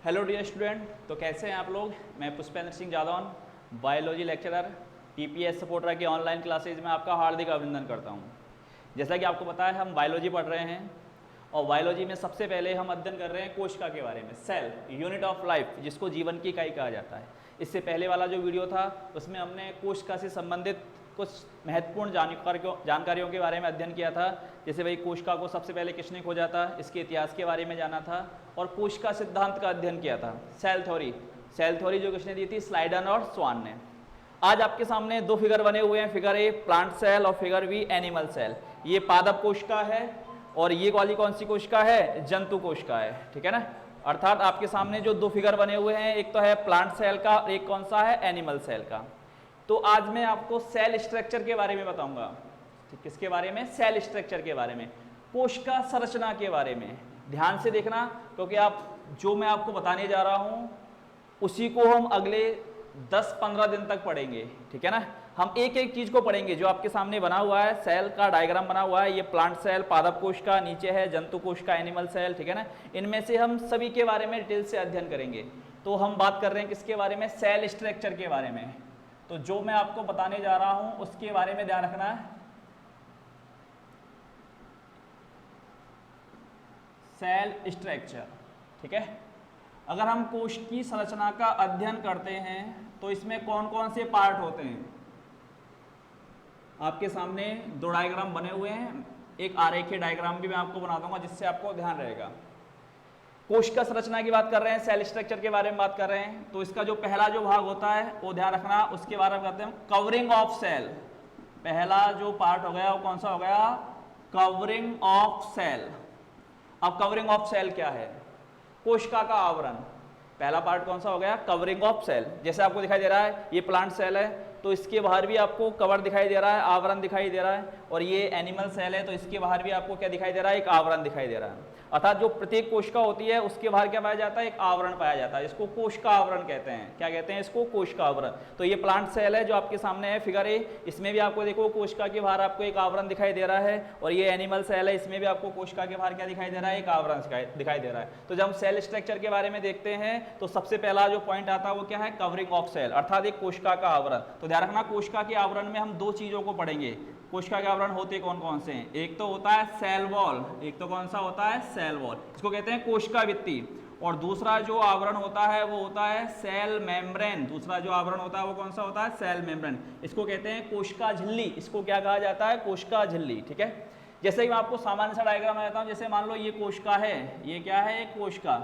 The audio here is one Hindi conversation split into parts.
हेलो डियर स्टूडेंट, तो कैसे हैं आप लोग। मैं Pushpendra Singh Jadaun, biology lecturer, TPS supporter की ऑनलाइन क्लासेज में आपका हार्दिक अभिनंदन करता हूं। जैसा कि आपको पता है हम बायोलॉजी पढ़ रहे हैं और बायोलॉजी में सबसे पहले हम अध्ययन कर रहे हैं कोशिका के बारे में, सेल यूनिट ऑफ लाइफ, जिसको जीवन की इकाई कहा जाता है। इससे पहले वाला जो वीडियो था उसमें हमने कोशिका से संबंधित कुछ महत्वपूर्ण जानकारियों के बारे में अध्ययन किया था। जैसे भाई कोशिका को सबसे पहले किसने खोजा था, इसके इतिहास के बारे में जाना था और कोशिका सिद्धांत का अध्ययन किया था। सेल थ्योरी जो किसने दी थी, स्लाइडन और स्वान ने। आज आपके सामने दो फिगर बने हुए हैं, फिगर ए प्लांट सेल और फिगर बी एनिमल सेल। ये पादप कोशिका है और ये वाली कौन सी कोशिका है, जंतु कोशिका है, ठीक है ना। अर्थात आपके सामने जो दो फिगर बने हुए हैं, एक तो है प्लांट सेल का और एक कौन सा है, एनिमल सेल का। तो आज मैं आपको सेल स्ट्रक्चर के बारे में बताऊंगा। किसके बारे में, सेल स्ट्रक्चर के बारे में, कोशिका संरचना के बारे में। ध्यान से देखना, क्योंकि जो मैं आपको बताने जा रहा हूं उसी को हम अगले 10-15 दिन तक पढ़ेंगे, ठीक है ना। हम एक एक चीज को पढ़ेंगे। जो आपके सामने बना हुआ है, सेल का डायग्राम बना हुआ है, ये प्लांट सेल पादप कोशिका, नीचे है जंतु कोशिका एनिमल सेल, ठीक है ना। इनमें से हम सभी के बारे में डिटेल से अध्ययन करेंगे। तो हम बात कर रहे हैं किसके बारे में, सेल स्ट्रक्चर के बारे में। तो जो मैं आपको बताने जा रहा हूं उसके बारे में ध्यान रखना है। सेल स्ट्रक्चर, ठीक है। अगर हम कोश की संरचना का अध्ययन करते हैं तो इसमें कौन कौन से पार्ट होते हैं। आपके सामने दो डायग्राम बने हुए हैं, एक आरेखीय डायग्राम भी मैं आपको बना दूंगा जिससे आपको ध्यान रहेगा। कोशिका संरचना की बात कर रहे हैं, सेल स्ट्रक्चर के बारे में बात कर रहे हैं। तो इसका जो पहला जो भाग होता है वो ध्यान रखना, उसके बारे में कहते हैं कवरिंग ऑफ सेल। पहला जो पार्ट हो गया वो कौन सा हो गया, कवरिंग ऑफ सेल। अब कवरिंग ऑफ सेल क्या है, कोशिका का आवरण। पहला पार्ट कौन सा हो गया, कवरिंग ऑफ सेल। जैसे आपको दिखाई दे रहा है ये प्लांट सेल है तो इसके बाहर भी आपको कवर दिखाई दे रहा है, आवरण दिखाई दे रहा है। और ये एनिमल सेल है तो इसके बाहर भी आपको क्या दिखाई दे रहा है, एक आवरण दिखाई दे रहा है। अर्थात जो प्रत्येक कोशिका होती है उसके बाहर क्या पाया जाता है, एक आवरण पाया जाता है। इसको कोशिका आवरण कहते हैं। क्या कहते हैं इसको, कोशिका आवरण। तो ये प्लांट सेल है जो आपके सामने है, फिगर ए। इसमें भी आपको देखो कोशिका के बाहर आपको एक आवरण दिखाई दे रहा है। और ये एनिमल सेल है, इसमें भी आपको कोशिका के बाहर क्या दिखाई दे रहा है, एक आवरण दिखाई दे रहा है। तो जब हम सेल स्ट्रक्चर के बारे में देखते हैं तो सबसे पहला जो पॉइंट आता है वो क्या है, कवरिंग ऑफ सेल, अर्थात एक कोशिका का आवरण। तो ध्यान रखना, कोशिका के आवरण में हम दो चीजों को पढ़ेंगे। कोशिका के आवरण होते कौन कौन से हैं, एक तो होता है सेल वॉल, एक तो कौन सा होता है, सेल वॉल, इसको कहते हैं कोशिका भित्ति। और दूसरा जो आवरण होता है वो होता है सेल मेम्ब्रेन। दूसरा जो आवरण होता है वो कौन सा होता है, सेल मेम्ब्रेन। इसको कहते हैं कोशिका झिल्ली। इसको क्या कहा जाता है, कोशिका झिल्ली, ठीक है। जैसे कि मैं आपको सामान्य सा डायग्राम बताता हूं, जैसे मान लो ये कोशिका है, ये क्या है, एक कोशिका।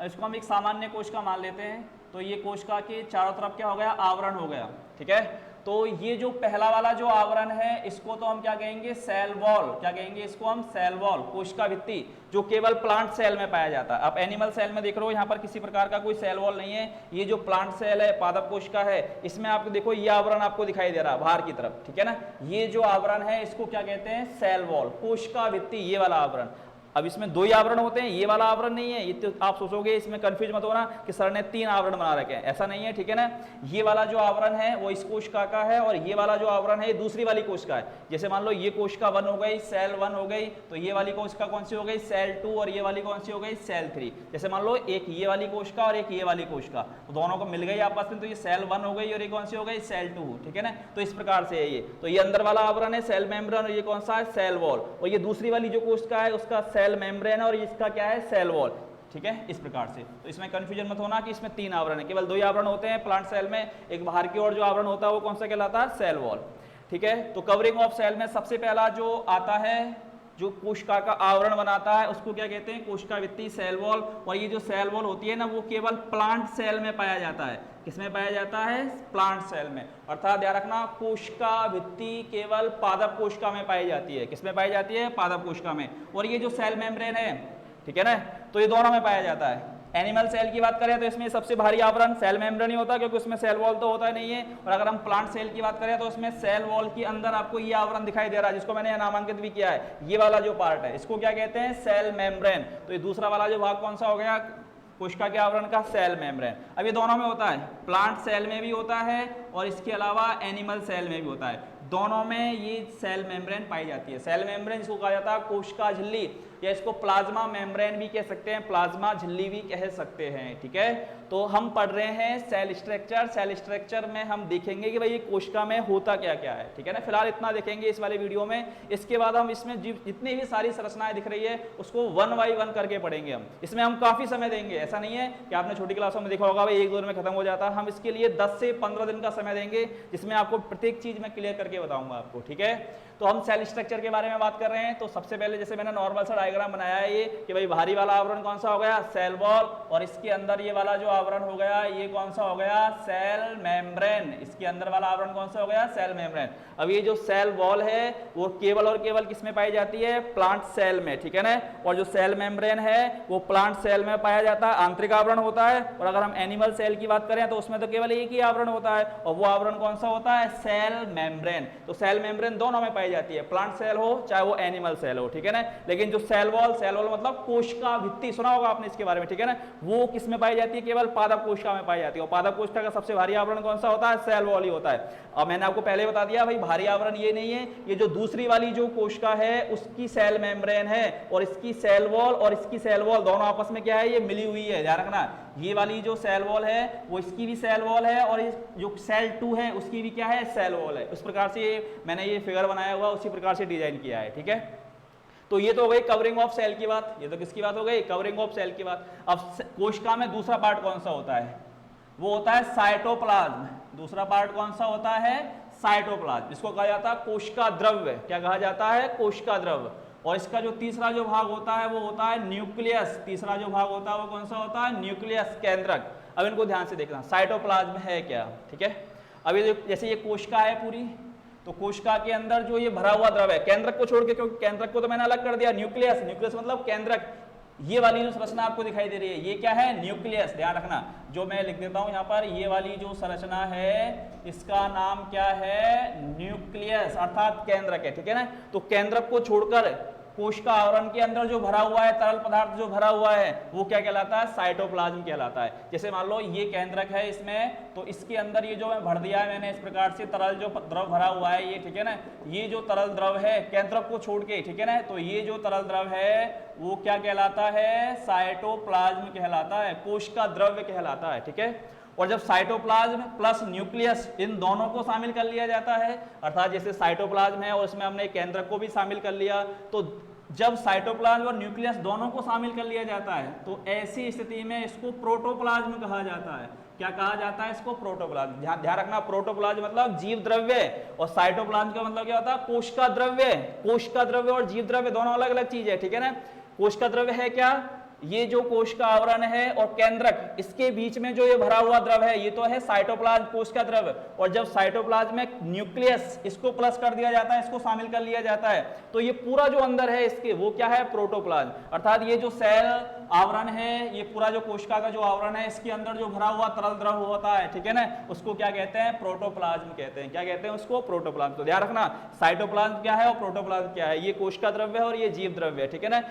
इसको हम एक सामान्य कोशिका मान लेते हैं। तो ये कोशिका के चारों तरफ क्या हो गया, आवरण हो गया, ठीक है। तो ये जो पहला वाला जो आवरण है इसको तो हम क्या कहेंगे, सेल वॉल। क्या कहेंगे इसको हम, सेल वॉल, कोशिका भित्ति, जो केवल प्लांट सेल में पाया जाता है। आप एनिमल सेल में देख रहे हो यहाँ पर किसी प्रकार का कोई सेल वॉल नहीं है। ये जो प्लांट सेल है, पादप कोशिका है, इसमें आपको देखो ये आवरण आपको दिखाई दे रहा है बाहर की तरफ, ठीक है ना। ये जो आवरण है इसको क्या कहते हैं, सेल वॉल, कोशिका भित्ति, ये वाला आवरण। अब इसमें दो ही आवरण होते हैं, ये वाला आवरण नहीं है। ये तो आप सोचोगे, इसमें कंफ्यूज मत होना कि सर ने 3 आवरण बना रखे हैं, ऐसा नहीं है, ठीक है ना। ये वाला जो आवरण है वो इस कोशिका का है और ये वाला जो आवरण है ये दूसरी वाली कोशिका है। जैसे मान लो ये कोशिका 1 हो गई, सेल 1 हो गई, तो ये वाली कोशिका कौन सी हो गई, सेल 2, और ये वाली कौन सी हो गई, सेल 3। जैसे मान लो एक ये वाली कोशिका और एक ये वाली कोशिका, तो दोनों को मिल गई आपस में, तो ये सेल 1 हो गई और ये कौन सी हो गई, सेल 2, ठीक है ना। तो इस प्रकार से है ये। तो ये अंदर वाला आवरण है सेल मेम्ब्रेन और ये कौन सा है, सेल वॉल। और ये दूसरी वाली जो कोशिका है उसका सेल मेम्ब्रेन और इसका क्या है, सेल वॉल, ठीक है, इस प्रकार से। तो इसमें कंफ्यूजन मत होना कि इसमें 3 आवरण है, केवल 2 ही आवरण होते हैं प्लांट सेल में। एक बाहर की ओर जो आवरण होता है वो कौन सा कहलाता है, सेल वॉल, ठीक है। तो कवरिंग ऑफ सेल में सबसे पहला जो आता है, जो कोशिका का आवरण बनाता है, उसको क्या कहते हैं, कोशिका भित्ति, सेल वॉल। और ये जो सेल वॉल होती है ना, वो केवल प्लांट सेल में पाया जाता है। किसमें पाया जाता है, प्लांट सेल में। अर्थात ध्यान रखना, कोशिका भित्ति केवल पादप कोशिका में पाई जाती है। किसमें पाई जाती है, पादप कोशिका में। और ये जो सेल मेम्ब्रेन है, ठीक है ना, तो ये दोनों में पाया जाता है। एनिमल सेल की बात करें तो इसमें सबसे भारी आवरण सेल मेम्ब्रेन ही होता है, क्योंकि उसमें सेल वॉल तो होता नहीं है। और अगर हम प्लांट सेल की बात करें तो उसमें सेल वॉल के अंदर आपको ये आवरण दिखाई दे रहा है, जिसको मैंने नामांकित भी किया है। ये वाला जो पार्ट है इसको क्या कहते हैं, सेल मेम्ब्रेन। तो ये दूसरा वाला जो भाग कौन सा हो गया, कोशिका के आवरण का, सेल मेम्ब्रेन। अब ये दोनों में होता है, प्लांट सेल में भी होता है और इसके अलावा एनिमल सेल में भी होता है। दोनों में ये सेल मेम्ब्रेन पाई जाती है। सेल मेम्ब्रेन इसको कहा जाता है कोशिका झिल्ली। या इसको प्लाज्मा मेम्ब्रेन भी कह सकते हैं, प्लाज्मा झिल्ली भी कह सकते हैं। ठीक है, तो हम पढ़ रहे हैं सेल स्ट्रक्चर। सेल स्ट्रक्चर में हम देखेंगे कि भाई ये कोशिका में होता क्या क्या है। ठीक है ना, फिलहाल इतना देखेंगे इस वाले वीडियो में। इसके बाद हम इसमें जितनी भी सारी संरचनाएं दिख रही है उसको 1 बाय 1 करके पढ़ेंगे। हम इसमें हम काफी समय देंगे, ऐसा नहीं है कि आपने छोटी क्लासों में देखा होगा भाई 1-2 दिन में खत्म हो जाता। हम इसके लिए 10 से 15 दिन का समय देंगे, जिसमें आपको प्रत्येक चीज मैं क्लियर करके बताऊंगा आपको। ठीक है, तो हम सेल स्ट्रक्चर के बारे में बात कर रहे हैं। तो सबसे पहले जैसे मैंने नॉर्मल सा डायग्राम बनाया है ये कि भाई बाहरी वाला आवरण कौन सा हो गया, सेल वॉल, और इसके अंदर ये वाला जो आवरण हो गया ये कौन सा हो गया, सेल मेम्ब्रेन। इसके अंदर वाला आवरण कौन सा हो गया, सेल मेम्ब्रेन। अब ये जो सेल वॉल है वो केवल और केवल किस में पाई जाती है, प्लांट सेल में। ठीक है ना, और जो सेल मेम्ब्रेन है वो प्लांट सेल में पाया जाता है, आंतरिक आवरण होता है। और अगर हम एनिमल सेल की बात करें तो उसमें तो केवल एक ही आवरण होता है, और वो आवरण कौन सा होता है, सेल मेम्ब्रेन। तो सेल मेम्ब्रेन दोनों में पाई जाती है, प्लांट सेल हो चाहे वो एनिमल सेल हो। ठीक है ना, लेकिन जो सेल वॉल मतलब कोशिका भित्ति, सुना होगा आपने इसके बारे में। ठीक है ना, वो किस में पाई जाती है, केवल पादप कोशिका में पाई जाती है। और पादप कोशिका का सबसे भारी आवरण कौन सा होता है, सेल वॉल ही होता है। अब मैंने आपको पहले बता दिया भाई भारी आवरण ये नहीं है, ये जो दूसरी वाली जो कोशिका है उसकी सेल मेम्ब्रेन है, और इसकी सेल वॉल और इसकी सेल वॉल दोनों आपस में क्या है, ये मिली हुई है। ध्यान रखना, ये वाली जो सेल वॉल है वो इसकी भी सेल वॉल है, और जो सेल 2 है उसकी भी क्या है, सेल वॉल है। उस प्रकार से मैंने ये फिगर बनाया हुआ, उसी प्रकार से डिजाइन किया है। ठीक है, तो ये तो हो गई कवरिंग ऑफ सेल की बात। ये तो किसकी बात हो गई, कवरिंग ऑफ सेल की बात। अब कोशिका में दूसरा पार्ट कौन सा होता है, वो होता है साइटोप्लाज्म। दूसरा पार्ट कौन सा होता है, साइटोप्लाज्म। इसको कहा जाता है कोशिका द्रव्य। क्या कहा जाता है, कोशिका द्रव्य। और इसका जो तीसरा जो भाग होता है वो होता है न्यूक्लियस। तीसरा जो भाग होता है वो कौन सा होता है, न्यूक्लियस, केंद्रक। अब इनको ध्यान से देखना, साइटोप्लाज्म है क्या। ठीक है, अब ये जैसे ये कोशिका है पूरी, तो कोशिका के अंदर जो ये भरा हुआ द्रव है, केंद्रक को छोड़ के, क्योंकि केंद्रक को तो मैंने अलग कर दिया, न्यूक्लियस। न्यूक्लियस मतलब केंद्रक। ये वाली जो संरचना आपको दिखाई दे रही है ये क्या है, न्यूक्लियस। ध्यान रखना, जो मैं लिख देता हूं यहाँ पर, ये वाली जो संरचना है इसका नाम क्या है, न्यूक्लियस, अर्थात केंद्रक है। ठीक है ना, तो केंद्रक को छोड़कर कोशिका आवरण के अंदर जो भरा हुआ है तरल पदार्थ जो भरा हुआ है वो क्या कहलाता है, साइटोप्लाज्म कहलाता है। जैसे मान लो ये केंद्रक है इसमें, तो इसके अंदर ये जो मैं भर दिया है मैंने इस प्रकार से तरल जो द्रव भरा हुआ है ये। ठीक है ना, ये जो तरल द्रव है केंद्रक को छोड़ के, ठीक है ना, तो ये जो तरल द्रव है वो क्या कहलाता है, साइटोप्लाज्म कहलाता है, कोशिका द्रव्य कहलाता है। ठीक है, और जब साइटोप्लाज्म प्लस न्यूक्लियस इन दोनों को शामिल कर लिया जाता है, अर्थात जैसे साइटोप्लाज्म है और इसमें हमने केंद्रक को भी शामिल कर लिया, तो जब साइटोप्लाज्म और न्यूक्लियस दोनों को शामिल कर लिया जाता है तो ऐसी स्थिति में इसको प्रोटोप्लाज्म कहा जाता है। क्या कहा जाता है इसको, प्रोटोप्लाज्म। ध्यान रखना, प्रोटोप्लाज्म मतलब जीव द्रव्य, और साइटोप्लाज्म का मतलब क्या होता है, कोशिका द्रव्य। कोशिका द्रव्य और जीव द्रव्य दोनों अलग अलग चीज है। ठीक है ना, कोशिका द्रव्य है क्या, ये जो कोशिका आवरण है और केंद्रक इसके बीच में जो ये भरा हुआ द्रव है ये तो है साइटोप्लाज्म, कोशिका द्रव्य। और जब साइटोप्लाज्म में न्यूक्लियस इसको प्लस कर दिया जाता है, इसको शामिल कर लिया जाता है, तो ये पूरा जो अंदर है इसके वो क्या है, प्रोटोप्लाज्म। अर्थात ये जो सेल आवरण है, ये पूरा जो कोशिका का जो आवरण है इसके अंदर जो भरा हुआ तरल द्रव होता है, ठीक है ना, उसको क्या कहते हैं, प्रोटोप्लाज्म कहते हैं। क्या कहते हैं उसको, प्रोटोप्लाज्म। तो ध्यान रखना, साइटोप्लाज्म क्या है और प्रोटोप्लाज्म क्या है, ये कोशिका द्रव्य है और ये जीव द्रव्य है। ठीक है ना,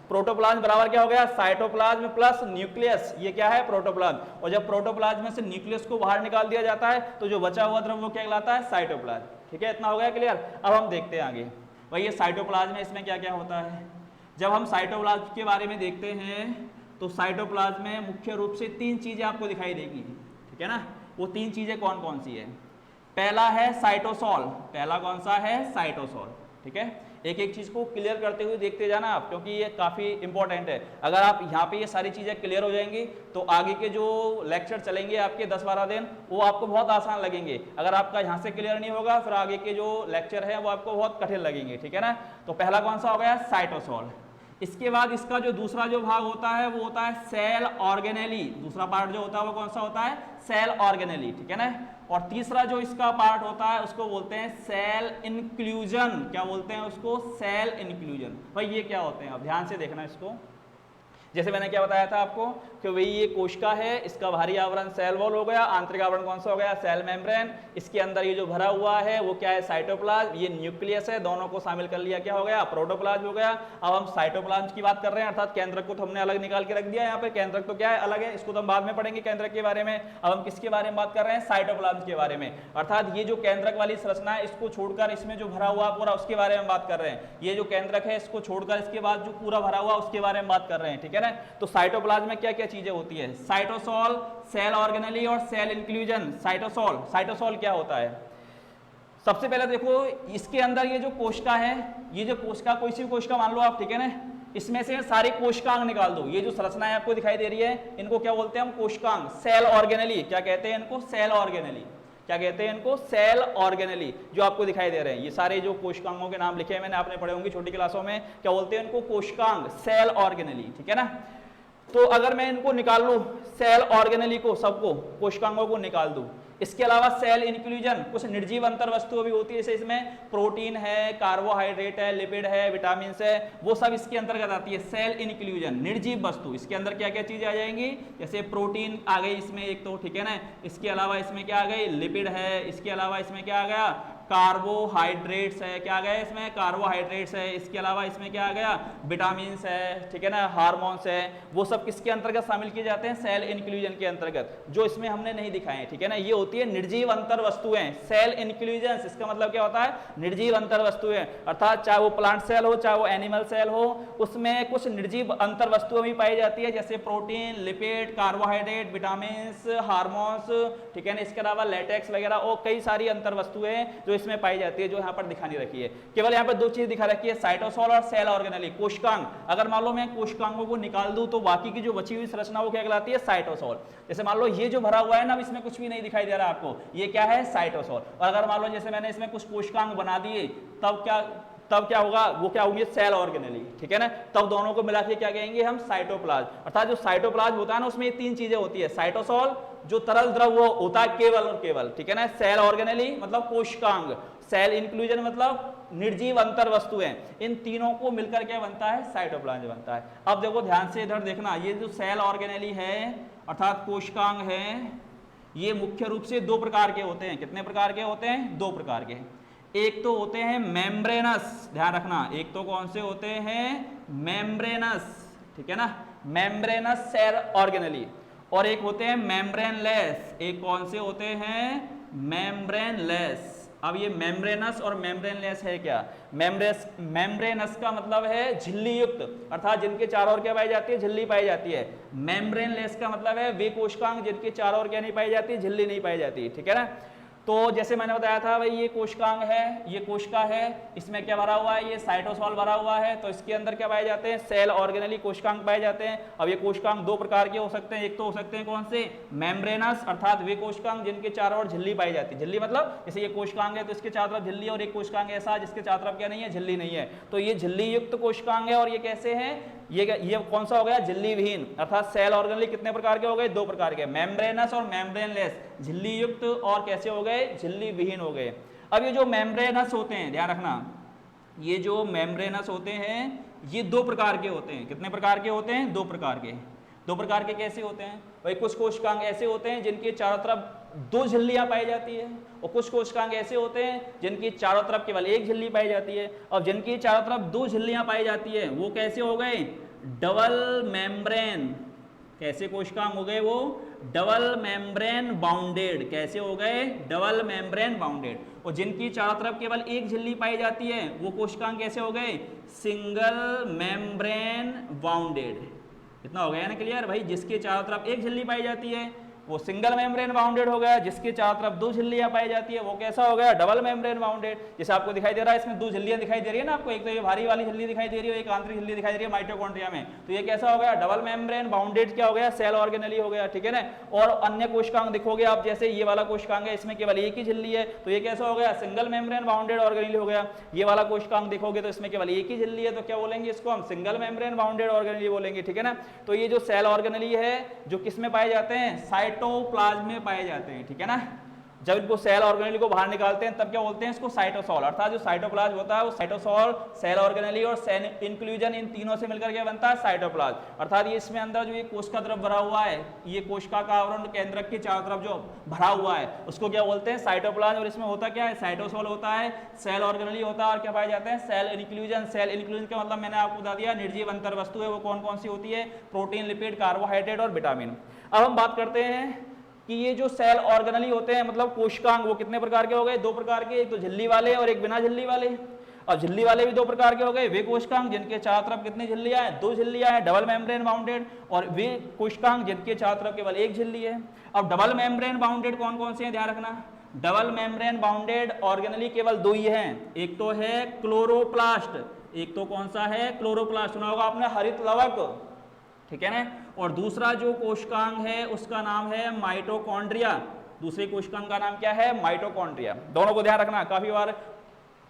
प्रोटोप्लाज्म बराबर क्या हो गया, साइटोप्लाज्म प्लस न्यूक्लियस, ये क्या है, प्रोटोप्लाज्म। और जब प्रोटोप्लाज्म में से न्यूक्लियस को बाहर निकाल दिया जाता है तो जो बचा हुआ द्रव वो क्या कहलाता है, साइटोप्लाज्म। ठीक है, इतना हो गया क्लियर। अब हम देखते हैं आगे, भाई ये साइटोप्लाज्म है, इसमें क्या क्या होता है। जब हम साइटोप्लाज्म के बारे में देखते हैं तो साइटोप्लाज्म में मुख्य रूप से 3 चीजें आपको दिखाई देगी। ठीक है ना, वो 3 चीजें कौन कौन सी है। पहला है साइटोसॉल। पहला कौन सा है, साइटोसॉल। ठीक है, एक एक चीज को क्लियर करते हुए देखते जाना आप, क्योंकि ये काफी इंपॉर्टेंट है। अगर आप यहाँ पे ये सारी चीजें क्लियर हो जाएंगी तो आगे के जो लेक्चर चलेंगे आपके 10-12 दिन वो आपको बहुत आसान लगेंगे। अगर आपका यहाँ से क्लियर नहीं होगा फिर आगे के जो लेक्चर है वो आपको बहुत कठिन लगेंगे। ठीक है ना, तो पहला कौन सा हो गया, साइटोसॉल। इसके बाद इसका जो दूसरा जो भाग होता है वो होता है सेल ऑर्गेनेली। दूसरा पार्ट जो होता है वो कौन सा होता है, सेल ऑर्गेनेली। ठीक है ना, और तीसरा जो इसका पार्ट होता है उसको बोलते हैं सेल इंक्लूजन। क्या बोलते हैं उसको, सेल इंक्लूजन। भाई ये क्या होते हैं, अब ध्यान से देखना इसको। जैसे मैंने क्या बताया था आपको कि वही ये कोशिका है, इसका बाहरी आवरण सेल वॉल हो गया, आंतरिक आवरण कौन सा हो गया, सेल मेम्ब्रेन। इसके अंदर ये जो भरा हुआ है वो क्या है, साइटोप्लाज्म। ये न्यूक्लियस है, दोनों को शामिल कर लिया, क्या हो गया, प्रोटोप्लाज्म हो गया। अब हम साइटोप्लाज्म की बात कर रहे हैं, अर्थात केंद्रक को तो हमने अलग निकाल के रख दिया यहाँ पे, केंद्रक तो क्या है, अलग है, इसको तो हम बाद में पढ़ेंगे केंद्रक के बारे में। अब हम किसके बारे में बात कर रहे हैं, साइटोप्लाज्म के बारे में। अर्थात ये जो केंद्रक वाली संरचना है इसको छोड़कर इसमें जो भरा हुआ पूरा उसके बारे में बात कर रहे हैं। ये जो केंद्रक है इसको छोड़कर इसके बाद जो पूरा भरा हुआ उसके बारे में बात कर रहे हैं, ठीक है ना। तो साइटोप्लाज्म में क्या क्या चीजें होती है, साइटोसोल, सेल ऑर्गेनेली और सेल इंक्लूजन। साइटोसोल क्या होता है, सबसे पहले देखो इसके अंदर ये जो कोशिका है, ये जो कोशिका कोई सी कोशिका मान लो आप, ठीक है ना, इसमें से सारे कोशिकांग निकाल दो। ये जो संरचनाएं आपको दिखाई दे रही है इनको क्या बोलते हैं हम, कोशिकांग। सेल ऑर्गेनेली क्या कहते हैं इनको, सेल ऑर्गेनेली। क्या कहते हैं इनको, सेल ऑर्गेनेली। जो आपको दिखाई दे रहे हैं ये सारे जो कोशिकांगों के नाम लिखे हैं मैंने, आपने पढ़े होंगे छोटी क्लासों में, क्या बोलते हैं इनको, कोशिकांग, सेल ऑर्गेनेली, ठीक है ना। तो अगर मैं इनको निकाल लूं, सेल ऑर्गेनेली को, सबको, कोशिकांगों को निकाल दूं, इसके अलावा सेल इंक्लूजन, कुछ निर्जीव अंतर वस्तुएं भी होती है, जैसे इसमें प्रोटीन है, कार्बोहाइड्रेट है, लिपिड है, विटामिन है, वो सब इसके अंतर्गत आती है। सेल इंक्लूजन, निर्जीव वस्तु, इसके अंदर क्या क्या चीजें आ जाएंगी, जैसे प्रोटीन आ गई इसमें एक तो, ठीक है ना। इसके अलावा इसमें क्या आ गई, लिपिड है। इसके अलावा इसमें क्या आ गया, कार्बोहाइड्रेट्स है, क्या आ गया इसमें, कार्बोहाइड्रेट्स है। इसके अलावा इसमें क्या आ गया, विटामिन है, ठीक है ना, हार्मोन्स है। वो सब किसके अंतर्गत शामिल किए जाते हैं, सेल इंक्लूजन के अंतर्गत, जो इसमें हमने नहीं दिखाए हैं, ठीक है ना। ये होती है निर्जीव अंतर वस्तुएं, सेल इंक्लूजन। इसका मतलब क्या होता है, निर्जीव अंतर वस्तुएं, अर्थात चाहे वो प्लांट सेल हो चाहे वो एनिमल सेल हो, उसमें कुछ निर्जीव अंतर वस्तुएं भी पाई जाती है, जैसे protein, lipid, carbohydrate, vitamin, hormones, ठीक है ना। इसके अलावा लेटेक्स वगैरह और कई सारी अंतर वस्तुएं जो इसमें पाई जाती है, जो यहाँ पर दिखानी रखी है। केवल यहाँ पर दो चीज दिखा रखी है, साइटोसोल और सेल ऑर्गेनेली, कोशिकांग। अगर मान लो मैं कोशिकांगों को निकाल दूं तो बाकी की जो बची हुई संरचना वो क्या कहलाती है, साइटोसोल। जैसे मान लो ये जो भरा हुआ है ना, इसमें कुछ भी नहीं दिखाई दे रहा आपको, ये क्या है, साइटोसोल। और अगर मान लो जैसे मैंने इसमें कुछ कोशिकांग बना दिए, तब क्या होगा, वो क्या होंगे, सेल ऑर्गेनेली, ठीक है ना। तब दोनों को मिला के क्या कहेंगे हम, साइटोप्लाज्म। अर्थात जो साइटोप्लाज्म होता है ना, उसमें ये तीन चीजें होती है, साइटोसोल जो तरल द्रव वो होता है केवल और केवल, ठीक है ना, सेल ऑर्गेनेली मतलब कोशिकांग, सेल इंक्लूजन मतलब निर्जीव अंतर वस्तुएं, इन तीनों को मिलकर क्या बनता है, साइटोप्लाज्म बनता है। अब देखो ध्यान से इधर देखना, ये जो सेल ऑर्गेनेली है अर्थात कोशिकांग है, ये मुख्य रूप से दो प्रकार के होते हैं। कितने प्रकार के होते हैं, दो प्रकार के। एक तो होते हैं मेम्ब्रेनस, ध्यान रखना, एक तो कौन से होते हैं, मेम्ब्रेनस, ठीक है ना, मेम्ब्रेनस सेल ऑर्गेनेली, और एक होते हैं मेम्ब्रेनलेस। एक कौन से होते हैं, मेम्ब्रेनलेस। अब ये मेम्ब्रेनस और मेम्ब्रेनलेस है क्या, मेम्ब्रेनस का मतलब है झिल्ली युक्त, अर्थात जिनके चारों ओर क्या पाई जाती है, झिल्ली पाई जाती है। मेम्ब्रेनलेस का मतलब है वे कोशिकांग जिनके चारों ओर क्या नहीं पाई जाती, झिल्ली नहीं पाई जाती, ठीक है ना। तो जैसे मैंने बताया था भाई, ये कोशिकांग है, ये कोशिका है, इसमें क्या भरा हुआ है, ये साइटोसोल भरा हुआ है, तो इसके अंदर क्या पाए जाते हैं, सेल ऑर्गेनेली कोशिकांग पाए जाते हैं। अब ये कोशिकांग दो प्रकार के हो सकते हैं, एक तो हो सकते हैं कौन से, मेम्ब्रेनस, अर्थात वे कोशिकांग जिनके चारों ओर झिल्ली पाई जाती है। झिल्ली मतलब जैसे ये कोशिकांग है तो इसके चारों तरफ झिल्ली, और एक कोशिकांग ऐसा जिसके चारों तरफ क्या नहीं है, झिल्ली नहीं है, तो ये झिल्ली युक्त कोशिकांग है। और ये कैसे है, ये कौन सा हो गया, झिल्ली विहीन, अर्थात सेल ऑर्गेनेली कितने प्रकार के हो गए, दो प्रकार के, मेम्ब्रेनस और मेम्ब्रेनलेस, झिल्ली युक्त और कैसे हो गए, झिल्ली विहीन हो गए। अब ये जो मेम्ब्रेनस होते हैं, ध्यान रखना, ये जो मेम्ब्रेनस होते हैं ये दो प्रकार के होते हैं। कितने प्रकार के होते हैं, दो प्रकार के। दो प्रकार के कैसे होते हैं भाई, कुछ कोशिकांग ऐसे होते हैं जिनके चारों तरफ दो झिल्लियां पाई जाती है, और कुछ कोशिकांग ऐसे होते हैं जिनकी चारों तरफ केवल एक झिल्ली पाई जाती है। और जिनकी चारों तरफ दो झिल्लियां पाई जाती है वो कैसे हो गए, डबल मेम्ब्रेन। कैसे कोशिकांग हो गए वो, डबल मेम्ब्रेन बाउंडेड। कैसे हो गए, डबल मेम्ब्रेन बाउंडेड। और जिनकी चारों तरफ केवल एक झिल्ली पाई जाती है वो कोशिकांग कैसे हो गए, सिंगल मेम्ब्रेन बाउंडेड। इतना हो गया ना क्लियर भाई, जिसके चारों तरफ एक झिल्ली पाई जाती है वो सिंगल मेम्ब्रेन बाउंडेड हो गया, जिसके चारों तरफ दो झिल्लियां पाई जाती है वो कैसा हो गया, डबल मेम्ब्रेन बाउंडेड। जैसे आपको दिखाई दे रहा है, इसमें दो झिल्लियां दिखाई दे रही है ना आपको, एक तो ये भारी वाली झिल्ली दिखाई दे रही है, एक आंतरिक झिल्ली दिखाई दे रही है माइटोकॉन्ड्रिया में, तो ये कैसा हो गया, डबल मेम्ब्रेन बाउंडेड क्या हो गया, सेल ऑर्गेनेली हो गया, ठीक है ना। और अन्य कोशिकांग देखोगे आप, जैसे ये वाला कोशिकांग है इसमें केवल एक ही झिल्ली है, तो ये कैसा हो गया, सिंगल मेम्ब्रेन बाउंडेड ऑर्गेनेली हो गया। ये वाला कोशिकांग देखोगे तो इसमें केवल एक ही झिल्ली है, तो क्या बोलेंगे इसको हम, सिंगल मेम्ब्रेन बाउंडेड ऑर्गेनेली बोलेंगे, ठीक है ना। तो ये जो सेल ऑर्गेनेली है जो किस में पाए जाते हैं, साइटोप्लाज्म में पाए जाते हैं, ठीक है ना। जब इनको सेल ऑर्गेनेली को बाहर निकालते हैं तब क्या बोलते हैं इसको साइटोसोल, अर्थात जो साइटोप्लाज्म होता है वो साइटोसोल, सेल ऑर्गेनेली और सेल इंक्लूजन, इन तीनों से मिलकर क्या बनता है साइटोप्लाज्म। अर्थात ये इसमें अंदर जो ये कोशिका द्रव भरा हुआ है, ये कोशिका का आवरण केंद्रक के चारों तरफ जो भरा हुआ है उसको क्या बोलते हैं साइटोप्लाज्म। और इसमें होता क्या है, साइटोसोल होता है, सेल ऑर्गेनेली होता है और क्या पाए जाते हैं सेल इंक्लूजन। सेल इंक्लूजन का मतलब मैंने आपको बता दिया, निर्जीव अंतर वस्तु है वो कौन कौन सी होती है, प्रोटीन, लिपिड, कार्बोहाइड्रेट और विटामिन। अब हम बात करते हैं कि ये जो सेल ऑर्गेनेली होते हैं मतलब कोशिकांग, वो कितने प्रकार के हो गए, दो प्रकार के, एक तो झिल्ली वाले और एक बिना झिल्ली वाले। और झिल्ली वाले भी दो प्रकार के हो गए, वे कोशिकांग जिनके चारों तरफ कितनी झिल्लियां हैं, दो झिल्लियां हैं, डबल मेम्ब्रेन बाउंडेड, और वे कोशिकांग जिनके चारों तरफ केवल एक झिल्ली है। अब डबल मेम्ब्रेन बाउंडेड कौन कौन से हैं, ध्यान रखना, डबल मेम्ब्रेन बाउंडेड ऑर्गेनेली केवल दो ही हैं, एक तो है क्लोरोप्लास्ट, एक तो कौन सा है क्लोरोप्लास्ट, सुना होगा आपने हरित लवक, ठीक है ना। और दूसरा जो कोशिकांग है उसका नाम है माइटोकॉन्ड्रिया, दूसरे कोशिकांग का नाम क्या है माइटोकॉन्ड्रिया। दोनों को ध्यान रखना, काफी बार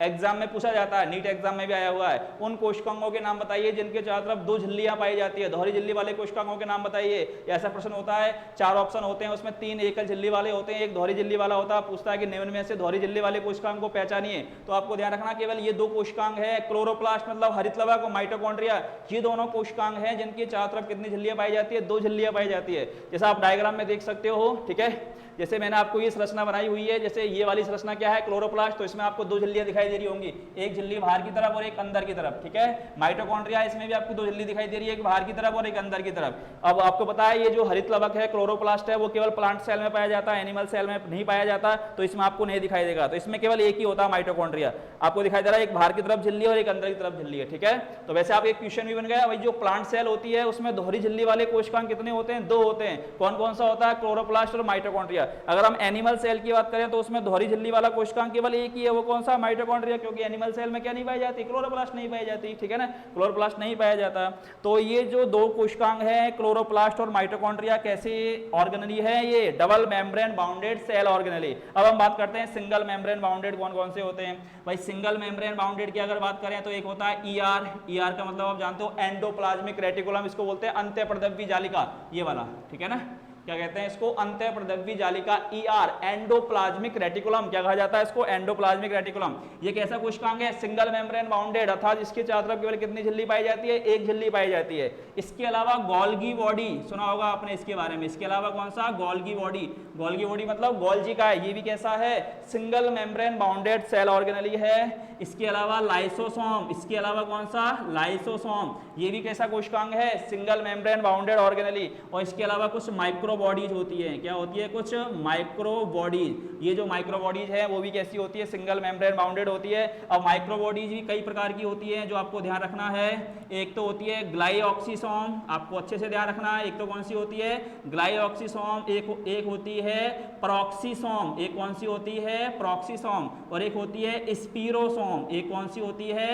एग्जाम में पूछा जाता है, नीट एग्जाम में भी आया हुआ है। उन कोशिकांगों के नाम बताइए जिनके चारों तरफ दो झिल्लियां पाई जाती है, दोहरी झिल्ली वाले कोशिकांगों के नाम बताइए। ऐसा प्रश्न होता है, चार ऑप्शन होते हैं, उसमें तीन एकल झिल्ली वाले होते हैं, एक दोहरी झिल्ली वाला होता है। पूछता है कि निम्न में से दोहरी झिल्ली वाले कोशिकांग को पहचानिए, तो आपको ध्यान रखना केवल ये दो कोशिकांग है, क्लोरोप्लास्ट मतलब हरित लवक और माइटोकॉन्ड्रिया, ये दोनों कोशिकांग हैं जिनकी चारों तरफ कितनी झिल्लियां पाई जाती है, दो झिल्लियां पाई जाती है। जैसा आप डायग्राम में देख सकते हो, ठीक है, जैसे मैंने आपको ये संरचना बनाई हुई है, जैसे ये वाली संरचना क्या है क्लोरोप्लास्ट, तो इसमें आपको दो झिल्लियां दिखाई दे रही होंगी, एक झिल्ली बाहर की तरफ और एक अंदर की तरफ, ठीक है। माइटोकॉन्ड्रिया, इसमें भी आपको दो झिल्ली दिखाई दे रही है, एक बाहर की तरफ और एक अंदर की तरफ। अब आपको पता है ये जो हरित लवक है क्लोरोप्लास्ट है वो केवल प्लांट सेल में पाया जाता है, एनिमल सेल में नहीं पाया जाता, तो इसमें आपको नहीं दिखाई देगा। तो इसमें केवल एक ही होता है माइटोकॉन्ड्रिया, आपको दिखाई दे रहा है एक बाहर की तरफ झिल्ली और एक अंदर की तरफ झिल्ली है, ठीक है। तो वैसे आप एक क्वेश्चन भी बन गया, भाई जो प्लांट सेल होती है उसमें दोहरी झिल्ली वाले कोशिकांग कितने होते हैं, दो होते हैं, कौन कौन सा होता है क्लोरोप्लास्ट और माइटोकॉन्ड्रिया। अगर हम एनिमल सेल की बात करें तो उसमें दोहरी झिल्ली वाला कोशिकांग केवल एक ही है, वो कौन सा माइटोकॉन्ड्रिया, क्योंकि एनिमल सेल में क्या नहीं पाई जाती, क्लोरोप्लास्ट नहीं पाई जाती, ठीक है ना, क्लोरोप्लास्ट नहीं पाया जाता। तो ये जो दो कोशिकांग हैं क्लोरोप्लास्ट और माइटोकॉन्ड्रिया कैसे ऑर्गेनेली है, ये double membrane bounded cell organelle. अब हम बात करते हैं सिंगल मेम्ब्रेन बाउंडेड कौन कौन से होते हैं। भाई सिंगल मेम्ब्रेन बाउंडेड की अगर बात करें तो एक होता है ईआर, ईआर का मतलब आप जानते हो एंडोप्लाज्मिक रेटिकुलम, इसको बोलते हैं अंत्यप्रदव्य जालिका, ये वाला, ठीक है ना, क्या कहते हैं इसको अंत्यप्रदव्य जालिका, ईआर एंडोप्लाज्मिक रेटिकुलम, क्या कहा जाता है इसको एंडोप्लाज्मिक रेटिकुलम। ये कैसा कोशिकांग है, सिंगल मेम्ब्रेन बाउंडेड, अर्थात इसके चारों तरफ केवल कितनी झिल्ली पाई जाती है, एक झिल्ली पाई जाती है। इसके अलावा गोल्गी बॉडी, सुना होगा आपने इसके बारे में, इसके अलावा कौन सा गोल्गी बॉडी, गोल्गी बॉडी मतलब गोल्जी का है, ये भी कैसा है single membrane bounded cell organelle है। इसके अलावा लाइसोसोम, इसके अलावा कौन सा लाइसोसोम, ये भी कैसा कोशिकांग है सिंगल मेम्ब्रेन बाउंडेड ऑर्गेनेली। और इसके अलावा कुछ माइक्रो बॉडीज होती है, क्या होती है कुछ माइक्रो बॉडीज, ये जो माइक्रो बॉडीज है वो भी कैसी होती है सिंगल मेम्ब्रेन बाउंडेड होती है। अब माइक्रो बॉडीज भी कई प्रकार की होती है जो आपको ध्यान रखना है, एक तो होती है ग्लाइऑक्सीसोम, आपको अच्छे से ध्यान रखना है, एक तो कौन सी होती है ग्लाइऑक्सीसोम, एक होती है प्रॉक्सीसोम, एक कौन सी होती है प्रॉक्सीसोम, और एक होती है स्पीरोसोम, एक कौन सी होती है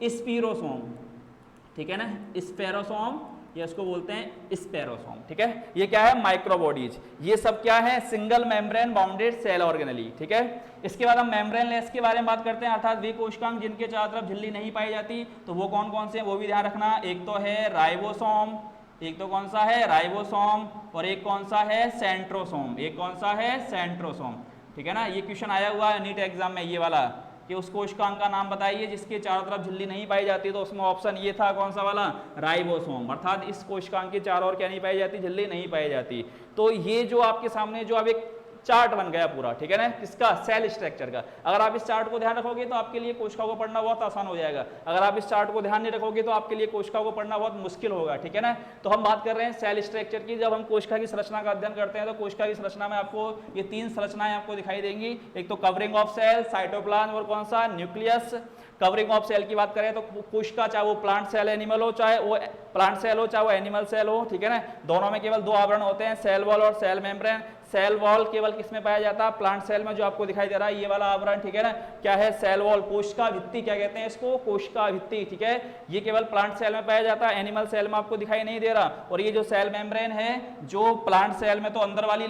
स्पीरोसोम, ठीक है ना, स्पेरोसोम, ये इसको बोलते हैं स्पेरोसोम, ठीक है। ये क्या है माइक्रोबॉडीज, ये सब क्या है single membrane bounded cell organelle, ठीक है। इसके बाद हम मेम्ब्रेन लेस के बारे में बात करते हैं, अर्थात वे कोशिकांग जिनके चारों तरफ झिल्ली नहीं पाई जाती, तो वो कौन कौन से हैं वो भी ध्यान रखना। एक तो है राइबोसोम, एक तो कौन सा है राइबोसोम, और एक कौन सा है सेंट्रोसोम, एक कौन सा है सेंट्रोसोम, ठीक है ना। ये क्वेश्चन आया हुआ है नीट एग्जाम में, ये वाला कि उस कोशिकांग का नाम बताइए जिसके चारों तरफ झिल्ली नहीं पाई जाती, तो उसमें ऑप्शन ये था कौन सा वाला राइबोसोम, अर्थात इस कोशिकांग के चारों ओर क्या नहीं पाई जाती, झिल्ली नहीं पाई जाती। तो ये जो आपके सामने जो अब एक चार्ट बन गया पूरा, ठीक है ना, किसका सेल स्ट्रक्चर का। अगर आप इस चार्ट को ध्यान रखोगे तो आपके लिए कोशिका को पढ़ना बहुत आसान हो जाएगा, अगर आप इस चार्ट को ध्यान नहीं रखोगे तो आपके लिए कोशिका को पढ़ना बहुत मुश्किल होगा, ठीक है ना। तो हम बात कर रहे हैं सेल स्ट्रक्चर की। जब हम कोशिका की संरचना का अध्ययन करते हैं तो कोशिका की संरचना में आपको ये तीन संरचनाएं आपको दिखाई देंगी, एक तो कवरिंग ऑफ सेल, साइटोप्लाज्म और कौन सा न्यूक्लियस। कवरिंग ऑफ सेल की बात करें तो कोशिका चाहे वो प्लांट सेल एनिमल हो, चाहे वो प्लांट सेल हो चाहे वो एनिमल सेल हो, ठीक है ना, दोनों में केवल दो आवरण होते हैं, सेल वॉल और सेल मेम्ब्रेन। सेल वॉल केवल किसमें पाया जाता है, प्लांट सेल में, जो आपको दिखाई दे रहा है ये वाला आवरण, ठीक है ना, क्या है सेल वॉल, कोशिका भित्ति क्या कहते हैं इसको, कोशिका भित्ति, ठीक है। ये केवल प्लांट सेल में पाया जाता है, एनिमल सेल में आपको दिखाई नहीं दे रहा। और ये जो सेल मेम्ब्रेन है जो प्लांट सेल में तो अंदर वाली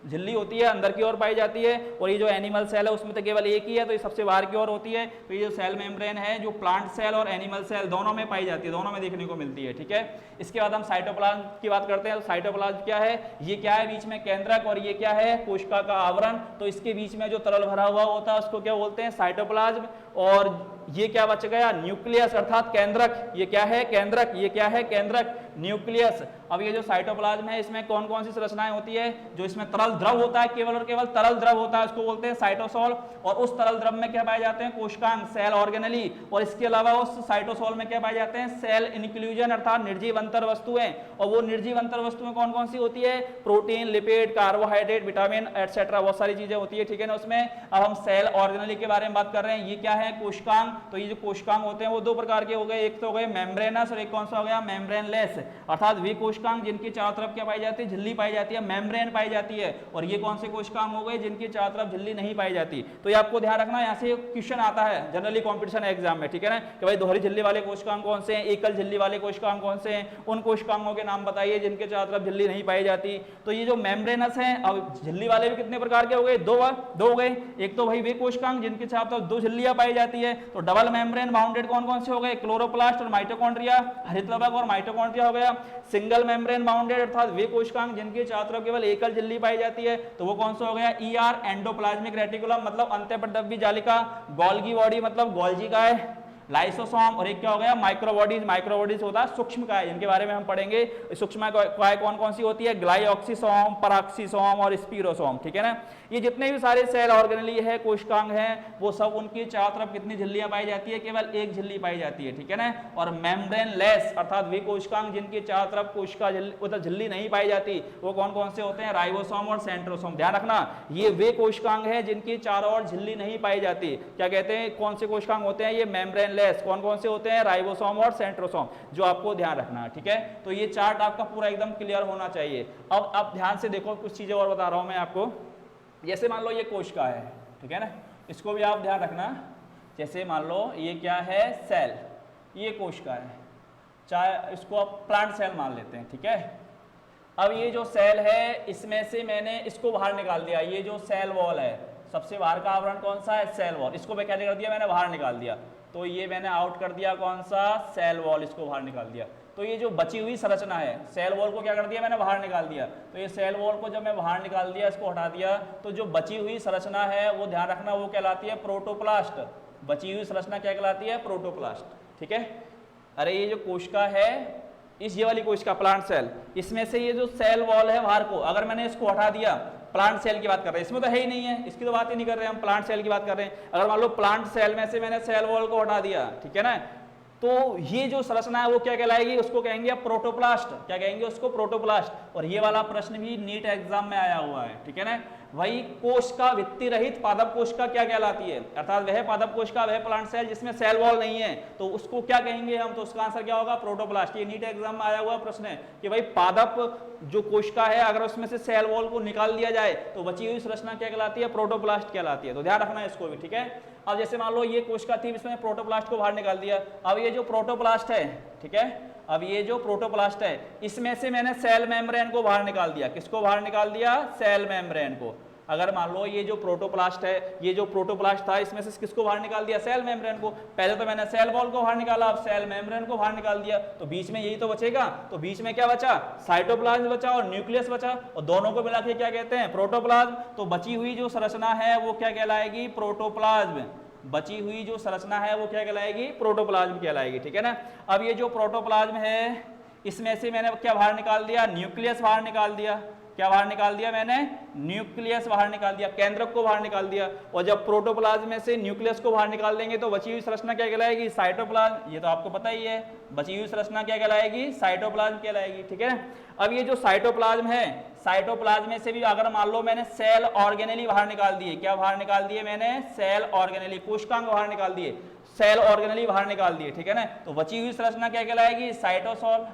झिल्ली होती है अंदर की ओर पाई जाती है, और ये जो एनिमल सेल है उसमें तो केवल एक ही है, तो ये सबसे बाहर की ओर होती है। तो ये जो सेल मेम्ब्रेन है जो प्लांट सेल और एनिमल सेल दोनों में पाई जाती है, दोनों में देखने को मिलती है, ठीक है। इसके बाद हम साइटोप्लाज्म की बात करते हैं। तो साइटोप्लाज्म क्या है, ये क्या है, बीच में केंद्रक, और ये क्या है, कोशिका का आवरण। तो इसके बीच में जो तरल भरा हुआ होता है उसको क्या बोलते हैं, साइटोप्लाज्म। और ये क्या बच गया, न्यूक्लियस अर्थात केंद्रक। ये क्या है, केंद्रक। ये क्या है, केंद्रक, न्यूक्लियस। अब ये जो साइटोप्लाज्म है इसमें कौन कौन सी संरचनाएं होती है, जो इसमें तरल द्रव होता है, केवल और केवल तरल द्रव होता है, उसको बोलते हैं साइटोसोल। और उस तरल द्रव में क्या पाए जाते हैं, कोशिकांग, सेल ऑर्गेनेली। और इसके अलावा उस साइटोसोल में क्या पाए जाते हैं, सेल इंक्लूजन अर्थात निर्जीव अंतर वस्तुएं। और वो निर्जीव अंतर वस्तुएं कौन कौन सी होती है, protein, lipid, carbohydrate, vitamin etcetera, बहुत सारी चीजें होती है, ठीक है ना उसमें। अब हम सेल ऑर्गेनेली के बारे में बात कर रहे हैं। ये क्या है, कोशिकांग। तो ये जो कोशिकांग होते हैं वो दो प्रकार के हो गए, एक तो हो गए मेम्ब्रेनस और एक कौन सा हो गया, मेम्ब्रेनलेस। अर्थात वे कोशिकांग जिनके चारों तरफ क्या पाई जाती है, झिल्ली पाई जाती है, मेम्ब्रेन पाई जाती है। और ये कौन से कोशिकांग हो गए, जिनके चारों तरफ झिल्ली नहीं पाई जाती। तो ये आपको ध्यान रखना, यहाँ से क्वेश्चन आता है जनरली कॉम्पिटिशन एग्जाम में, ठीक है ना, कि भाई दोहरी झिल्ली वाले कोशिकांग कौन से हैं, एकल झिल्ली वाले कोशिकांग कौन से हैं, उन कोशिकांगों के नाम बताइए जिनके चारों तरफ झिल्ली नहीं पाई जाती। तो ये जो मेम्ब्रेनस है, अब झिल्ली वाले भी कितने प्रकार के हो गए, दो हो गए। एक तो भाई वे कोशिकांग जिनके चारों तरफ दो झिल्लियां पाई जाती है, तो डबल मेम्ब्रेन बाउंडेड कौन कौन से हो गए, क्लोरोप्लास्ट और माइटोकॉन्ड्रिया, हरितलवक और माइटोकॉन्ड्रिया हो गया। सिंगल मेम्ब्रेन बाउंडेड अर्थात वे कोशिकांग जिनके चारों तरफ केवल एकल झिल्ली पाई जाती है, तो वो कौन सा हो गया, ईआर, एंडोप्लाज्मिक रेटिकुलम मतलब अंत्यपटव्य जालिका, गोल्गी बॉडी मतलब गोल्जी काय, लाइसोसोम, और एक क्या हो गया, माइक्रोबॉडीज। माइक्रोबॉडीज होता है सूक्ष्म काय, इनके बारे में हम पढ़ेंगे। सूक्ष्म काय कौन कौन सी होती है, ग्लाइऑक्सीसोम, पराक्सीसोम और स्पीरोसोम, ठीक है ना। ये जितने भी सारे सेल ऑर्गेनेली है, कोशिकांग हैं, वो सब उनकी चारों तरफ कितनी झिल्लियां पाई जाती है, केवल एक झिल्ली पाई जाती है, ठीक है ना। और मेम्ब्रेनलेस अर्थात वे कोशिकांग जिनके चारों तरफ कोशिका झिल्ली नहीं पाई जाती, वो कौन कौन से होते हैं, राइबोसोम और सेंट्रोसोम। ध्यान रखना, ये वे कोशिकांग है जिनकी चारों ओर झिल्ली नहीं पाई जाती। क्या कहते हैं, कौन से कोशिकांग होते हैं, ये मेम्ब्रेन कौन कौन से होते हैं, राइबोसोम और सेंट्रोसोम, जो आपको ध्यान रखना है, ठीक है। तो ये चार्ट आपका पूरा एकदम क्लियर होना चाहिए। अब आप ध्यान से देखो, कुछ चीजें और बता रहा हूं मैं आपको। जैसे मान लो ये कोशिका है, ठीक है ना, इसको भी आप ध्यान रखना। जैसे मान लो ये क्या है, सेल, ये कोशिका है, चाहे इसको आप प्लांट सेल मान लेते हैं, ठीक है। अब ये जो सेल है, इसमें से मैंने इसको बाहर निकाल दिया, ये जो सेल वॉल है, सबसे बाहर का आवरण कौन सा है, सेल वॉल। इसको मैं क्या कर दिया, मैंने बाहर निकाल दिया, तो ये मैंने आउट कर दिया कौन सा, सेल वॉल, इसको बाहर निकाल दिया। तो ये जो बची हुई संरचना है, सेल वॉल को क्या कर दिया, मैंने बाहर निकाल दिया। तो ये सेल वॉल को जब मैं बाहर निकाल दिया, इसको हटा दिया, तो जो बची हुई संरचना है वो ध्यान रखना, वो कहलाती है प्रोटोप्लास्ट। बची हुई संरचना क्या कहलाती है, प्रोटोप्लास्ट, ठीक है। अरे ये जो कोशिका है, ये वाली कोशिका प्लांट सेल, इसमें से ये जो सेल वॉल है बाहर को, अगर मैंने इसको हटा दिया, प्लांट सेल की बात कर रहे हैं, इसमें तो है ही नहीं है, इसकी तो बात ही नहीं कर रहे हैं हम, प्लांट सेल की बात कर रहे हैं। अगर मान लो प्लांट सेल में से मैंने सेल वॉल को हटा दिया, ठीक है ना, तो ये जो संरचना है वो क्या कहलाएगी, उसको कहेंगे प्रोटोप्लास्ट। क्या कहेंगे उसको, प्रोटोप्लास्ट। और ये वाला प्रश्न भी नीट एग्जाम में आया हुआ है, ठीक है ना। वही कोशिका भित्ति रहित पादप कोशिका क्या कहलाती है, अर्थात वह पादप कोशिका, वह प्लांट सेल जिसमें सेल वॉल नहीं है, तो उसको क्या कहेंगे हम, तो उसका आंसर क्या होगा, प्रोटोप्लास्ट। ये नीट एग्जाम में आया हुआ प्रश्न है कि भाई पादप जो कोशिका है, अगर उसमें से सेल वॉल को निकाल दिया जाए तो बची हुई संरचना क्या कहलाती है, प्रोटोप्लास्ट कहलाती है। तो ध्यान रखना है इसको भी, ठीक है। अब जैसे मान लो ये कोशिका थी, इसमें प्रोटोप्लास्ट को बाहर निकाल दिया। अब ये जो प्रोटोप्लास्ट है, ठीक है, अब ये जो प्रोटोप्लास्ट है, इसमें से मैंने सेल मेम्ब्रेन को बाहर निकाल दिया। किसको बाहर निकाल दिया, सेल मेम्ब्रेन को। अगर मान लो ये जो प्रोटोप्लास्ट है, ये जो प्रोटोप्लास्ट था, इसमें से किसको बाहर निकाल दिया, सेल मेम्ब्रेन को। पहले तो मैंने सेल वॉल को बाहर निकाला, अब सेल मेम्ब्रेन को बाहर निकाल दिया, तो बीच में यही तो बचेगा। तो बीच में क्या बचा, साइटोप्लाज्म बचा और न्यूक्लियस बचा, और दोनों को मिला के क्या कहते हैं, प्रोटोप्लाज्म। तो बची हुई जो संरचना है वो क्या कहलाएगी, प्रोटोप्लाज्म। बची हुई जो संरचना है वो क्या कहलाएगी, प्रोटोप्लाज्म कहलाएगी, ठीक है ना। अब ये जो प्रोटोप्लाज्म है, इसमें से मैंने क्या बाहर निकाल दिया, न्यूक्लियस बाहर निकाल दिया। क्या बाहर निकाल दिया मैंने, न्यूक्लियस बाहर निकाल दिया, केंद्रक को बाहर निकाल दिया। और जब प्रोटोप्लाज्म में से न्यूक्लियस को बाहर निकाल देंगे तो बची हुई संरचना क्या कहलाएगी, साइटोप्लाज्म। ये तो आपको पता ही है, बची हुई संरचना क्या कहलाएगी, साइटोप्लाज्म कहलाएगी, ठीक है। अब ये जो साइटोप्लाज्म है, साइटोप्लाज्म में से भी अगर मान लो मैंने सेल ऑर्गेनेली बाहर निकाल दिए, क्या बाहर निकाल दिए मैंने, सेल ऑर्गेनेली, कोशिकांग बाहर निकाल दिए, सेल ऑर्गेनेली बाहर निकाल दिए, ठीक है ना। तो बची हुई संरचना क्या कहलाएगी, साइटोसोल।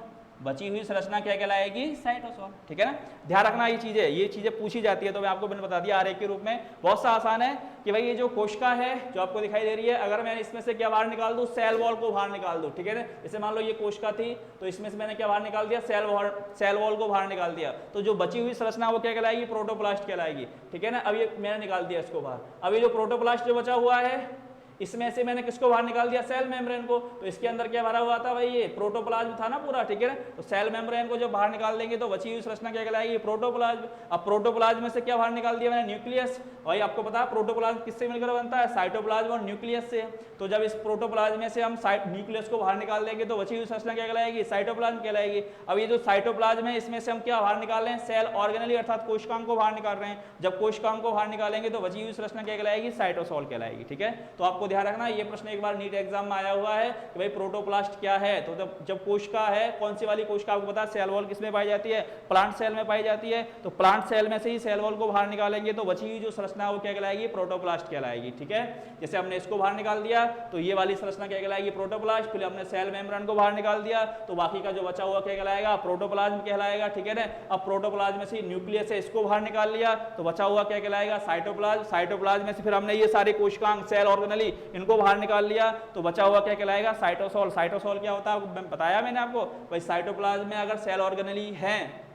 बची हुई संरचना क्या कहलाएगी? साइटोसोल। ठीक है ना, ध्यान रखना ये चीजें पूछी जाती है, तो मैं आपको मैंने बता दिया आरेख के रूप में, बहुत सा आसान है कि भाई ये जो कोशिका है जो आपको दिखाई दे रही है, अगर मैं इसमें से क्या बाहर निकाल दूं? सेल वॉल को बाहर निकाल दूं। ठीक है ना, जैसे मान लो ये कोशिका थी, तो इसमें से मैंने क्या बाहर निकाल दिया? सेल वॉल को बाहर निकाल दिया, तो जो बची हुई संरचना वो क्या कहलाएगी? प्रोटोप्लास्ट कहलाएगी। ठीक है ना, अब ये मैंने निकाल दिया इसको बाहर। अब ये जो प्रोटोप्लास्ट जो बचा हुआ है, इसमें से मैंने किसको बाहर निकाल दिया? सेल मेम्ब्रेन को। तो इसके अंदर क्या भरा हुआ था भाई? ये प्रोटोप्लाज्म था ना पूरा। ठीक है ना, तो सेल मेम्ब्रेन को जब बाहर निकाल देंगे तो बची हुई संरचना क्या कहलाएगी? प्रोटोप्लाज्म। अब प्रोटोप्लाज्म में से क्या बाहर निकाल दिया मैंने? न्यूक्लियस। भाई आपको पता है प्रोटोप्लाज्म किससे मिलकर बनता है? साइटोप्लाज्म और न्यूक्लियस से। तो जब इस प्रोटोप्लाज्म में से हम न्यूक्लियस को बाहर निकाल देंगे तो बची हुई संरचना क्या कहलाएगी? साइटोप्लाज्म कहलाएगी। अब ये जो साइटोप्लाज्म है, इसमें से हम क्या बाहर निकाल रहे हैं? सेल ऑर्गेनेली अर्थात कोशिकांग को बाहर निकाल रहे हैं। जब कोशिकांग को बाहर निकालेंगे तो बची हुई संरचना क्या कहलाएगी? साइटोसोल कहलाएगी। ठीक है, तो आपको ध्यान रखना, ये प्रश्न एक बार नीट एग्जाम में आया हुआ है कि भाई प्रोटोप्लास्ट क्या है। तो जब कोशिका है, कौन सी वाली कोशिका? आपको पता है सेल वॉल किसमें पाई जाती है? प्लांट सेल में पाई जाती है। तो प्लांट सेल में से ही सेल वॉल को बाहर निकालेंगे तो बची हुई जो संरचना वो क्या कहलाएगी? प्रोटोप्लास्ट कहलाएगी। ठीक है, जैसे हमने इसको बाहर निकाल दिया तो ये वाली संरचना क्या कहलाएगी? प्रोटोप्लास्ट। फिर हमने सेल मेम्ब्रेन को बाहर निकाल दिया तो बाकी का जो बचा हुआ क्या कहलाएगा? प्रोटोप्लाज्म कहलाएगा। ठीक है ना, अब प्रोटोप्लाज्म में से न्यूक्लियस है, इसको बाहर निकाल लिया तो बचा हुआ क्या कहलाएगा? साइटोप्लाज्म। साइटोप्लाज्म में से फिर हमने ये सारे कोशिकांग सेल ऑर्गेनेली इनको बाहर निकाल लिया तो बचा हुआ क्या कहलाएगा? साइटोसोल। साइटोसोल क्या होता है बताया मैंने आपको भाई, साइटोप्लाज्म में अगर सेल ऑर्गेनेली है,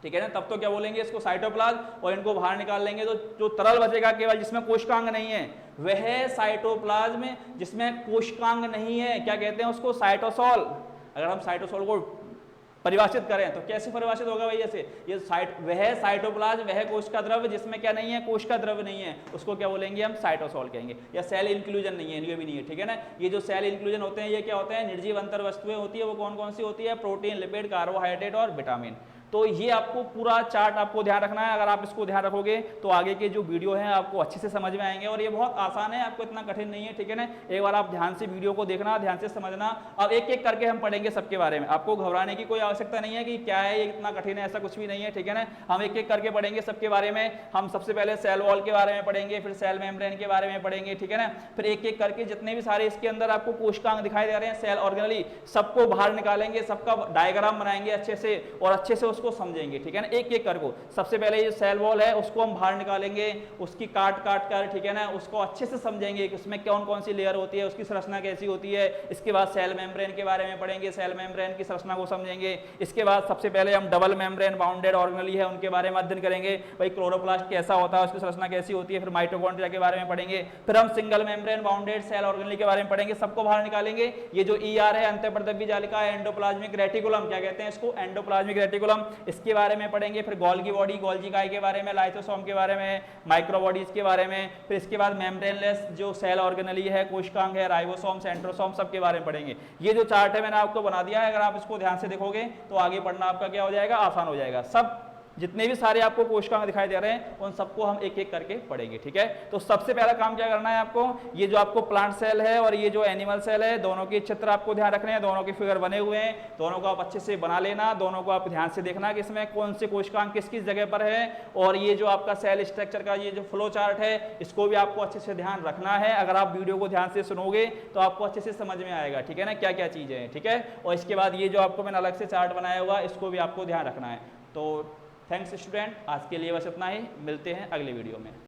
ठीक है ना, तब तो क्या बोलेंगे इसको? साइटोप्लाज्म। और इनको बाहर निकाल लेंगे तो जो तरल बचेगा केवल जिसमें कोशिकांग नहीं है वह साइटोप्लाज्म। जिसमें कोशिकांग नहीं है क्या कहते हैं उसको? साइटोसोल। अगर हम साइटोसोल को परिभाषित करें तो कैसे परिभाषित होगा भाई? ऐसे ये वह साइटोप्लाज्म, वह कोशिका द्रव्य जिसमें क्या नहीं है? कोशिका द्रव्य नहीं है, उसको क्या बोलेंगे हम? साइटोसोल कहेंगे। या सेल इंक्लूजन नहीं है, ये भी नहीं है। ठीक है ना, ये जो सेल इंक्लूजन होते हैं ये क्या होते हैं? निर्जीव अंतर वस्तुएं होती है। वो कौन कौन सी होती है? प्रोटीन, लिपिड, कार्बोहाइड्रेट और विटामिन। तो ये आपको पूरा चार्ट आपको ध्यान रखना है। अगर आप इसको ध्यान रखोगे तो आगे के जो वीडियो हैं आपको अच्छे से समझ में आएंगे, और ये बहुत आसान है, आपको इतना कठिन नहीं है। ठीक है ना, एक बार आप ध्यान से वीडियो को देखना, ध्यान से समझना। अब एक एक करके हम पढ़ेंगे सबके बारे में, आपको घबराने की कोई आवश्यकता नहीं है कि क्या है ये इतना कठिन है, ऐसा कुछ भी नहीं है। ठीक है ना, हम एक एक करके पढ़ेंगे सबके बारे में। हम सबसे पहले सेल वॉल के बारे में पढ़ेंगे, फिर सेल मेम्ब्रेन के बारे में पढ़ेंगे। ठीक है ना, फिर एक एक करके जितने भी सारे इसके अंदर आपको कोशिकांग दिखाई दे रहे हैं सेल ऑर्गेनेली, सबको बाहर निकालेंगे, सबका डायग्राम बनाएंगे अच्छे से और अच्छे से उसको समझेंगे। ठीक है, एक एक करके सबसे पहले ये सेल वॉल है उसको हम बाहर निकालेंगे, उसकी काट कर, ठीक है ना, उसको अच्छे से समझेंगे कि उसमें कौन कौन सी लेयर होती है, उसकी संरचना कैसी होती है। इसके बाद सेल मेम्ब्रेन के बारे में पढ़ेंगे, सेल मेम्ब्रेन की संरचना को समझेंगे। इसके बाद सबसे पहले हम डबल मेम्ब्रेन बाउंडेड ऑर्गेनेली है उनके बारे में अध्ययन करेंगे, भाई क्लोरोप्लास्ट कैसा होता है, उसकी संरचना कैसी होती है। फिर माइटोकॉन्ड्रिया के बारे में पढ़ेंगे। फिर हम single membrane bounded cell organelle के बारे में पढ़ेंगे, सबको बाहर निकालेंगे। ये जो ER है अंतःपरदव्य जालिका है, एंडोप्लाज्मिक रेटिकुलम क्या कहते हैं इसको? Endoplasmic reticulum. इसके बारे में पढ़ेंगे। फिर गोल्गी बॉडी, गोल्जी इकाई के बारे में, लाइसोसोम के बारे में, माइक्रोबॉडीज के बारे में। फिर इसके बाद मेम्ब्रेनलेस जो सेल ऑर्गेनेली है, कोशिकांग है, राइबोसोम, सेंट्रोसोम, सब के बारे में पढ़ेंगे। ये जो चार्ट है मैंने आपको बना दिया है, अगर आप इसको ध्यान से देखोगे तो आगे पढ़ना आपका क्या हो जाएगा? आसान हो जाएगा। सब जितने भी सारे आपको कोशिकांग दिखाई दे रहे हैं उन सबको हम एक एक करके पढ़ेंगे। ठीक है, तो सबसे पहला काम क्या करना है आपको? ये जो आपको प्लांट सेल है और ये जो एनिमल सेल है, दोनों के चित्र आपको ध्यान रखने हैं, दोनों के फिगर बने हुए हैं, दोनों को आप अच्छे से बना लेना, दोनों को आप ध्यान से देखना कि इसमें कौन से कोशिकांग किस किस जगह पर है। और ये जो आपका सेल स्ट्रक्चर का ये जो फ्लो चार्ट है इसको भी आपको अच्छे से ध्यान रखना है। अगर आप वीडियो को ध्यान से सुनोगे तो आपको अच्छे से समझ में आएगा। ठीक है ना, क्या क्या चीजें हैं। ठीक है, और इसके बाद ये जो आपको मैंने अलग से चार्ट बनाया हुआ इसको भी आपको ध्यान रखना है। तो थैंक्स स्टूडेंट, आज के लिए बस इतना ही, मिलते हैं अगले वीडियो में।